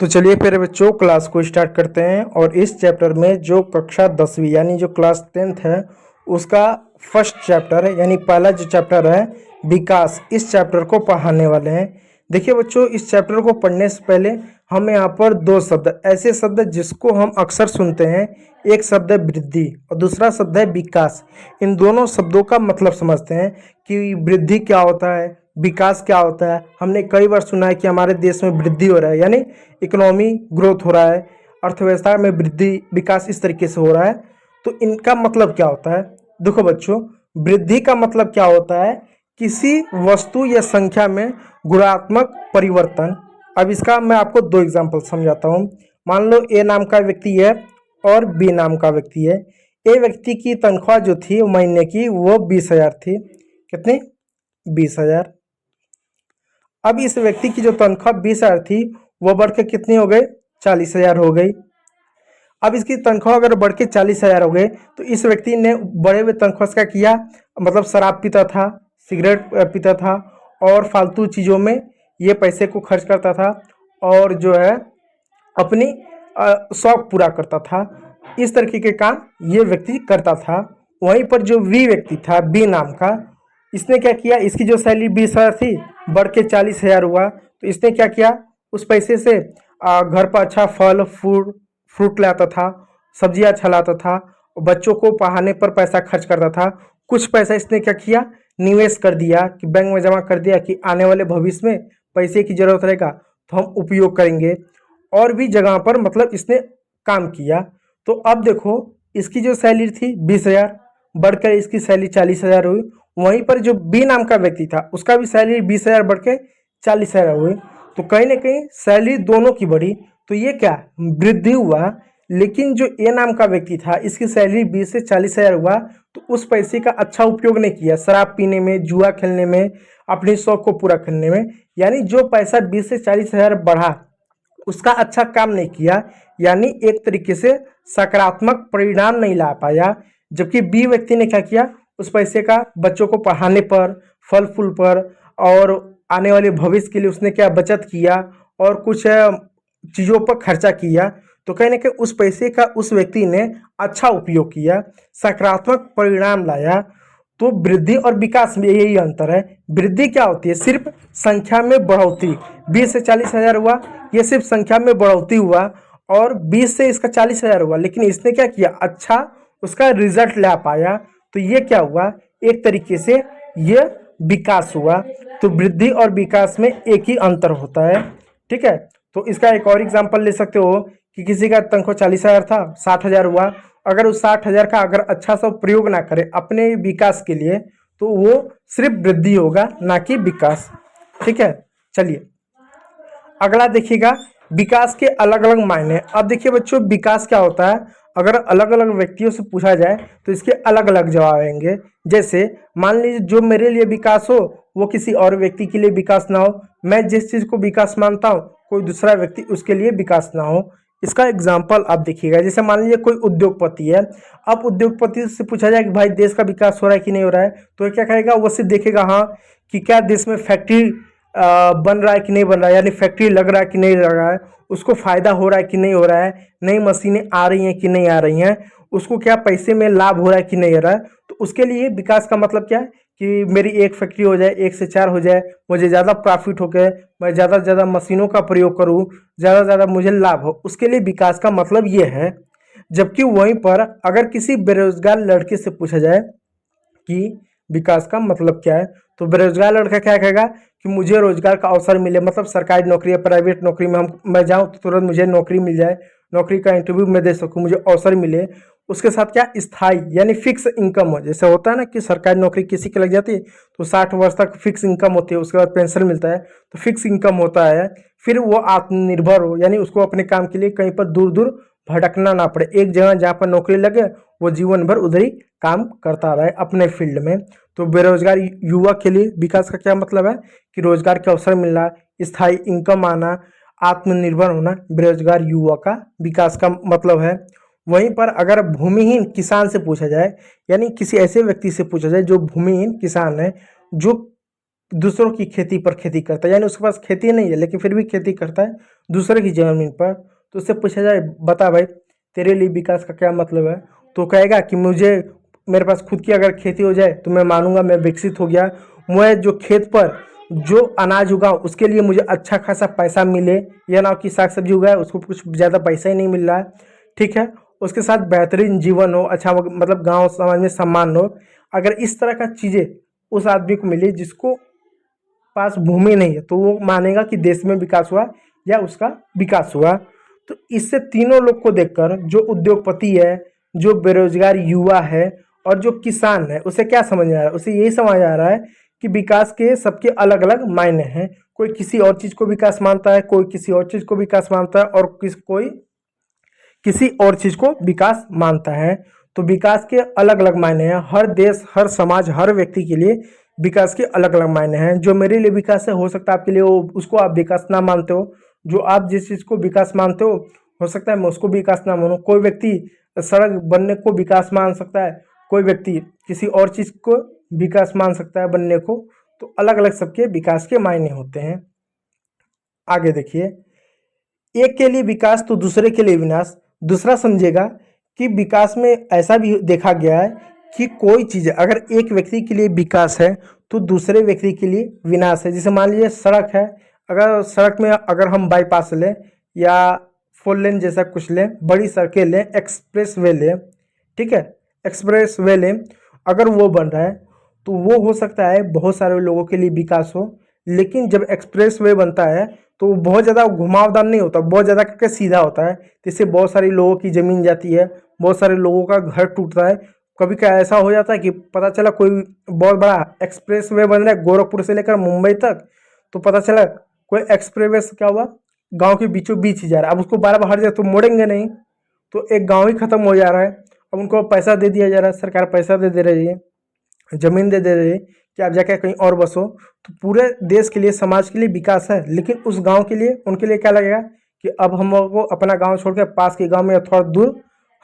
तो चलिए फिर बच्चों क्लास को स्टार्ट करते हैं। और इस चैप्टर में जो कक्षा 10वीं यानी जो क्लास 10th है उसका फर्स्ट चैप्टर है, यानी पहला जो चैप्टर है विकास, इस चैप्टर को पढ़ाने वाले हैं। देखिए बच्चों, इस चैप्टर को पढ़ने से पहले हम यहाँ पर दो शब्द, ऐसे शब्द जिसको हम अक्सर सुनते हैं, एक शब्द है वृद्धि और दूसरा शब्द है विकास। इन दोनों शब्दों का मतलब समझते हैं कि वृद्धि क्या होता है, विकास क्या होता है। हमने कई बार सुना है कि हमारे देश में वृद्धि हो रहा है, यानी इकोनॉमी ग्रोथ हो रहा है, अर्थव्यवस्था में वृद्धि विकास इस तरीके से हो रहा है। तो इनका मतलब क्या होता है? देखो बच्चों, वृद्धि का मतलब क्या होता है? किसी वस्तु या संख्या में गुणात्मक परिवर्तन। अब इसका मैं आपको दो एग्जांपल समझाता हूँ। मान लो ए नाम का व्यक्ति है और बी नाम का व्यक्ति है। ए व्यक्ति की तनख्वाह जो थी महीने की वो 20,000 थी। कितनी? 20,000। अब इस व्यक्ति की जो तनख्वाह 20,000 थी वो बढ़ के कितनी हो गई? 40,000 हो गई। अब इसकी तनख्वाह अगर बढ़ के 40,000 हो गए तो इस व्यक्ति ने बढ़े हुए तनख्वाह से क्या किया? मतलब शराब पीता था, सिगरेट पीता था और फालतू चीज़ों में ये पैसे को खर्च करता था और जो है अपनी शौक पूरा करता था। इस तरीके के काम ये व्यक्ति करता था। वहीं पर जो वी व्यक्ति था, बी नाम का, इसने क्या किया? इसकी जो सैलरी 20,000 थी बढ़ के 40,000 हुआ, तो इसने क्या किया? उस पैसे से घर पर अच्छा फल फ्रूट लाता था, सब्जियां अच्छा लाता था, बच्चों को पढ़ाने पर पैसा खर्च करता था। कुछ पैसा इसने क्या किया? निवेश कर दिया कि बैंक में जमा कर दिया कि आने वाले भविष्य में पैसे की जरूरत रहेगा तो हम उपयोग करेंगे। और भी जगह पर मतलब इसने काम किया। तो अब देखो, इसकी जो सैलरी थी 20,000 बढ़कर इसकी सैलरी 40,000 हुई। वहीं पर जो बी नाम का व्यक्ति था उसका भी सैलरी 20,000 बढ़ के 40,000 हुई। तो कहीं ना कहीं सैलरी दोनों की बढ़ी, तो ये क्या? वृद्धि हुआ। लेकिन जो ए नाम का व्यक्ति था इसकी सैलरी 20 से 40,000 हुआ, तो उस पैसे का अच्छा उपयोग नहीं किया शराब पीने में, जुआ खेलने में, अपने शौक को पूरा करने में। यानी जो पैसा 20 से 40,000 बढ़ा उसका अच्छा काम नहीं किया, यानी एक तरीके से सकारात्मक परिणाम नहीं ला पाया। जबकि बी व्यक्ति ने क्या किया? उस पैसे का बच्चों को पढ़ाने पर, फल फूल पर और आने वाले भविष्य के लिए उसने क्या बचत किया और कुछ चीज़ों पर खर्चा किया। तो कहीं ना कहीं उस पैसे का उस व्यक्ति ने अच्छा उपयोग किया, सकारात्मक परिणाम लाया। तो वृद्धि और विकास में यही अंतर है। वृद्धि क्या होती है? सिर्फ संख्या में बढ़ोतरी। 20 से 40,000 हुआ, ये सिर्फ संख्या में बढ़ोतरी हुआ, और 20 से इसका 40,000 हुआ, लेकिन इसने क्या किया? अच्छा उसका रिजल्ट ला पाया। तो ये क्या हुआ? एक तरीके से ये विकास हुआ। तो वृद्धि और विकास में एक ही अंतर होता है। ठीक है, तो इसका एक और एग्जांपल ले सकते हो कि किसी का तनख्वाह 40,000 था, 60,000 हुआ। अगर उस 60,000 का अगर अच्छा सा प्रयोग ना करे अपने विकास के लिए तो वो सिर्फ वृद्धि होगा, ना कि विकास। ठीक है, चलिए अगला देखिएगा, विकास के अलग अलग मायने। अब देखिए बच्चों, विकास क्या होता है? अगर अलग अलग व्यक्तियों से पूछा जाए तो इसके अलग अलग जवाब आएंगे। जैसे मान लीजिए जो मेरे लिए विकास हो वो किसी और व्यक्ति के लिए विकास ना हो। मैं जिस चीज़ को विकास मानता हूँ कोई दूसरा व्यक्ति उसके लिए विकास ना हो। इसका एग्जाम्पल आप देखिएगा, जैसे मान लीजिए कोई उद्योगपति है। अब उद्योगपति से पूछा जाए कि भाई देश का विकास हो रहा है कि नहीं हो रहा है, तो क्या कहेगा? वो सिर्फ देखेगा हाँ कि क्या देश में फैक्ट्री बन रहा है कि नहीं बन रहा है, यानी फैक्ट्री लग रहा है कि नहीं लग रहा है, उसको फायदा हो रहा है कि नहीं हो रहा है, नई मशीनें आ रही हैं कि नहीं आ रही हैं, उसको क्या पैसे में लाभ हो रहा है कि नहीं हो रहा है। तो उसके लिए विकास का मतलब क्या है कि मेरी एक फैक्ट्री हो जाए, 1 से 4 हो जाए, मुझे ज़्यादा प्रॉफिट हो गए, मैं ज़्यादा से ज़्यादा मशीनों का प्रयोग करूँ, ज़्यादा से ज़्यादा मुझे लाभ हो, उसके लिए विकास का मतलब ये है। जबकि वहीं पर अगर किसी बेरोजगार लड़के से पूछा जाए कि विकास का मतलब क्या है, तो बेरोजगार लड़का क्या कहेगा कि मुझे रोजगार का अवसर मिले, मतलब सरकारी नौकरी या प्राइवेट नौकरी में मैं जाऊं तो तुरंत मुझे नौकरी मिल जाए, नौकरी का इंटरव्यू मैं दे सकूं, मुझे अवसर मिले। उसके साथ क्या? स्थायी यानी फिक्स इनकम हो। जैसे होता है ना कि सरकारी नौकरी किसी की लग जाती है तो 60 वर्ष तक फिक्स इनकम होती है, उसके बाद पेंशन मिलता है, तो फिक्स इनकम होता है। फिर वो आत्मनिर्भर हो, यानी उसको अपने काम के लिए कहीं पर दूर दूर भटकना ना पड़े, एक जगह जहाँ पर नौकरी लगे वो जीवन भर उधर ही काम करता रहे अपने फील्ड में। तो बेरोजगार युवा के लिए विकास का क्या मतलब है कि रोजगार के अवसर मिलना, स्थायी इनकम आना, आत्मनिर्भर होना, बेरोजगार युवा का विकास का मतलब है। वहीं पर अगर भूमिहीन किसान से पूछा जाए, यानी किसी ऐसे व्यक्ति से पूछा जाए जो भूमिहीन किसान है, जो दूसरों की खेती पर खेती करता है, यानी उसके पास खेती नहीं है लेकिन फिर भी खेती करता है दूसरे की ज़मीन पर। तो उससे पूछा जाए, बता भाई तेरे लिए विकास का क्या मतलब है, तो कहेगा कि मुझे, मेरे पास खुद की अगर खेती हो जाए तो मैं मानूंगा मैं विकसित हो गया। मैं जो खेत पर जो अनाज उगाऊँ उसके लिए मुझे अच्छा खासा पैसा मिले, या ना कि साग सब्जी उगाए उसको कुछ ज़्यादा पैसा ही नहीं मिल रहा है, ठीक है। उसके साथ बेहतरीन जीवन हो, अच्छा मतलब गांव समाज में सम्मान हो। अगर इस तरह का चीज़ें उस आदमी को मिली जिसको पास भूमि नहीं है, तो वो मानेगा कि देश में विकास हुआ या उसका विकास हुआ। तो इससे तीनों लोग को देखकर जो उद्योगपति है, जो बेरोजगार युवा है और जो किसान है, उसे क्या समझ आ रहा है? उसे यही समझ आ रहा है कि विकास के सबके अलग अलग मायने हैं। कोई किसी और चीज़ को विकास मानता है, कोई किसी और चीज़ को विकास मानता है, और कोई किसी और चीज़ को विकास मानता है। तो विकास के अलग अलग मायने हैं। हर देश, हर समाज, हर व्यक्ति के लिए विकास के अलग अलग मायने हैं। जो मेरे लिए विकास है, हो सकता है आपके लिए वो उसको आप विकास ना मानते हो। जो आप जिस चीज़ को विकास मानते हो सकता है मैं उसको विकास ना मानूं। कोई व्यक्ति सड़क बनने को विकास मान सकता है, कोई व्यक्ति किसी और चीज़ को विकास मान सकता है बनने को। तो अलग अलग सबके विकास के मायने होते हैं। आगे देखिए, एक के लिए विकास तो दूसरे के लिए विनाश। दूसरा समझेगा कि विकास में ऐसा भी देखा गया है कि कोई चीज़ अगर एक व्यक्ति के लिए विकास है तो दूसरे व्यक्ति के लिए विनाश है। जैसे मान लीजिए सड़क है, अगर सड़क में अगर हम बाईपास लें या फोर लेन जैसा कुछ लें, बड़ी सड़कें लें, एक्सप्रेस वे लें, ठीक है, एक्सप्रेस वे लें, अगर वो बन रहा है तो वो हो सकता है बहुत सारे लोगों के लिए विकास हो। लेकिन जब एक्सप्रेस वे बनता है तो वो बहुत ज़्यादा घुमावदार नहीं होता, बहुत ज़्यादा करके सीधा होता है, जिससे बहुत सारे लोगों की ज़मीन जाती है, बहुत सारे लोगों का घर टूटता है। कभी क्या ऐसा हो जाता है कि पता चला कोई बहुत बड़ा एक्सप्रेस वे बन रहा है गोरखपुर से लेकर मुंबई तक, तो पता चला कोई एक्सप्रेस वे क्या हुआ, गांव के बीचों बीच ही जा रहा है। अब उसको बार बार हर जगह तो मोड़ेंगे नहीं, तो एक गांव ही खत्म हो जा रहा है। अब उनको पैसा दे दिया जा रहा है, सरकार पैसा दे दे रही है, ज़मीन दे दे रही है कि आप जाके कहीं और बसो। तो पूरे देश के लिए, समाज के लिए विकास है। लेकिन उस गांव के लिए, उनके लिए क्या लगेगा कि अब हम लोगों को अपना गांव छोड़ के पास के गांव में या थोड़ा दूर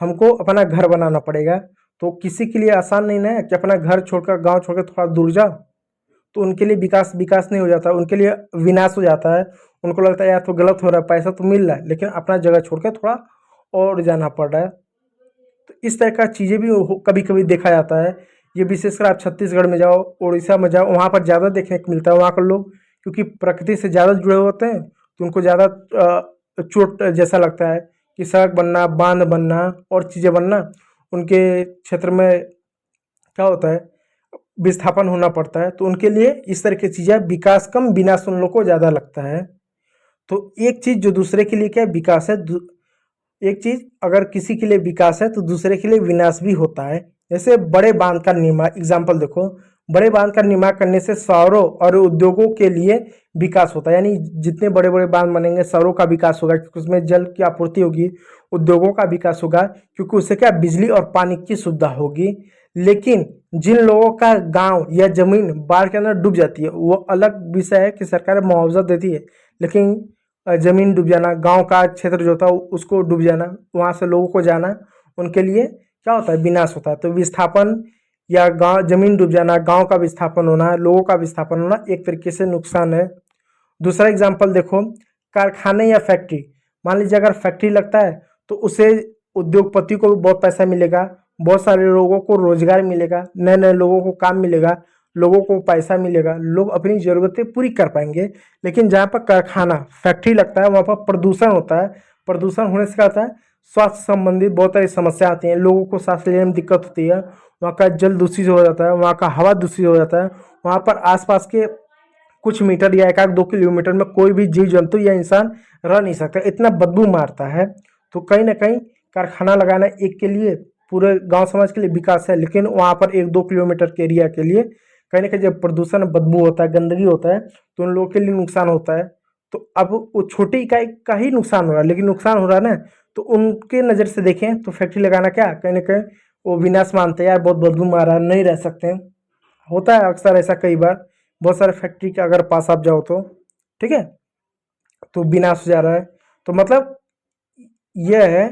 हमको अपना घर बनाना पड़ेगा। तो किसी के लिए आसान नहीं ना है कि अपना घर छोड़कर, गांव छोड़कर थोड़ा दूर जाओ। तो उनके लिए विकास विकास नहीं हो जाता, उनके लिए विनाश हो जाता है। उनको लगता है यार तो गलत हो रहा है, पैसा तो मिल रहा है लेकिन अपना जगह छोड़ के थोड़ा और जाना पड़ रहा है। तो इस तरह का चीज़ें भी कभी कभी देखा जाता है। ये विशेषकर आप छत्तीसगढ़ में जाओ, उड़ीसा में जाओ, वहाँ पर ज़्यादा देखने को मिलता है। वहाँ के लोग क्योंकि प्रकृति से ज़्यादा जुड़े होते हैं तो उनको ज़्यादा चोट जैसा लगता है कि सड़क बनना, बांध बनना और चीज़ें बनना, उनके क्षेत्र में क्या होता है, विस्थापन होना पड़ता है। तो उनके लिए इस तरह की चीज़ें विकास कम, विनाश उन लोग को ज़्यादा लगता है। तो एक चीज़ जो दूसरे के लिए क्या विकास है, एक चीज़ अगर किसी के लिए विकास है तो दूसरे के लिए विनाश भी होता है। जैसे बड़े बांध का निर्माण, एग्जाम्पल देखो, बड़े बांध का निर्माण करने से शहरों और उद्योगों के लिए विकास होता है। यानी जितने बड़े बड़े बांध बनेंगे शहरों का विकास होगा क्योंकि उसमें जल की आपूर्ति होगी, उद्योगों का विकास होगा क्योंकि उससे क्या बिजली और पानी की सुविधा होगी। लेकिन जिन लोगों का गांव या जमीन बाढ़ के अंदर डूब जाती है वो अलग विषय है कि सरकार मुआवजा देती है, लेकिन जमीन डूब जाना, गांव का क्षेत्र जो था उसको डूब जाना, वहां से लोगों को जाना, उनके लिए क्या होता है, विनाश होता है। तो विस्थापन या गांव जमीन डूब जाना, गांव का विस्थापन होना, लोगों का विस्थापन होना एक तरीके से नुकसान है। दूसरा एग्जाम्पल देखो, कारखाने या फैक्ट्री। मान लीजिए अगर फैक्ट्री लगता है तो उसे उद्योगपति को भी बहुत पैसा मिलेगा, बहुत सारे लोगों को रोजगार मिलेगा, नए नए लोगों को काम मिलेगा, लोगों को पैसा मिलेगा, लोग अपनी ज़रूरतें पूरी कर पाएंगे। लेकिन जहाँ पर कारखाना, फैक्ट्री लगता है वहाँ पर प्रदूषण होता है। प्रदूषण होने से क्या होता है, स्वास्थ्य संबंधित बहुत सारी समस्या आती हैं, लोगों को सांस लेने में दिक्कत होती है, वहाँ का जल दूषित हो जाता है, वहाँ का हवा दूषित हो जाता है, वहाँ पर आसपास के कुछ मीटर या एक आध 2 किलोमीटर में कोई भी जीव जंतु या इंसान रह नहीं सकता, इतना बदबू मारता है। तो कहीं ना कहीं कारखाना लगाना एक के लिए, पूरे गांव समाज के लिए विकास है, लेकिन वहाँ पर 1-2 किलोमीटर के एरिया के लिए कहीं ना कहीं जब प्रदूषण, बदबू होता है, गंदगी होता है तो उन लोगों के लिए नुकसान होता है। तो अब वो छोटी इकाई का ही नुकसान हो रहा है, लेकिन नुकसान हो रहा है ना, तो उनके नज़र से देखें तो फैक्ट्री लगाना क्या, कहीं ना कहीं वो विनाश मानते हैं, यार बहुत बदबू मार रहा है, नहीं रह सकते हैं। होता है अक्सर ऐसा, कई बार बहुत सारे फैक्ट्री के अगर पास आप जाओ तो, ठीक है, तो विनाश हो जा रहा है। तो मतलब यह है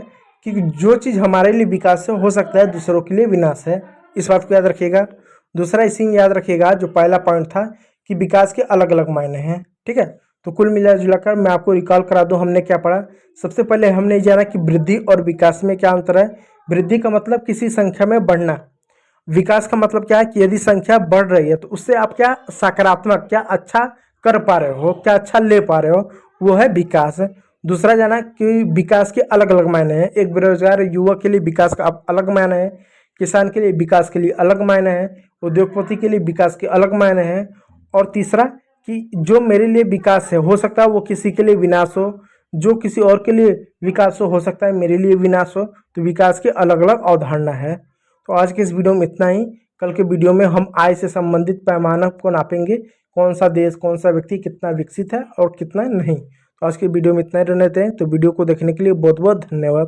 कि जो चीज़ हमारे लिए विकास है हो सकता है दूसरों के लिए विनाश है। इस बात को याद रखिएगा। दूसरा इसी में याद रखिएगा, जो पहला पॉइंट था कि विकास के अलग अलग मायने हैं। ठीक है, तो कुल मिला जुलाकर मैं आपको रिकॉल करा दूं हमने क्या पढ़ा। सबसे पहले हमने ये जाना कि वृद्धि और विकास में क्या अंतर है। वृद्धि का मतलब किसी संख्या में बढ़ना, विकास का मतलब क्या है कि यदि संख्या बढ़ रही है तो उससे आप क्या सकारात्मक, क्या अच्छा कर पा रहे हो, क्या अच्छा ले पा रहे हो, वो है विकास। दूसरा जाना कि विकास के अलग अलग मायने हैं। एक बेरोजगार युवक के लिए विकास का अलग मायने है, किसान के लिए विकास के लिए अलग मायने हैं, उद्योगपति के लिए विकास के अलग मायने हैं। और तीसरा कि जो मेरे लिए विकास है हो सकता है वो किसी के लिए विनाश हो, जो किसी और के लिए विकास हो सकता है मेरे लिए विनाश हो। तो विकास की अलग अलग अवधारणा है। तो आज के इस वीडियो में इतना ही। कल के वीडियो में हम आय से संबंधित पैमानक को नापेंगे, कौन सा देश, कौन सा व्यक्ति कितना विकसित है और कितना नहीं। तो आज के वीडियो में इतना ही रहने देते हैं। तो वीडियो को देखने के लिए बहुत बहुत धन्यवाद।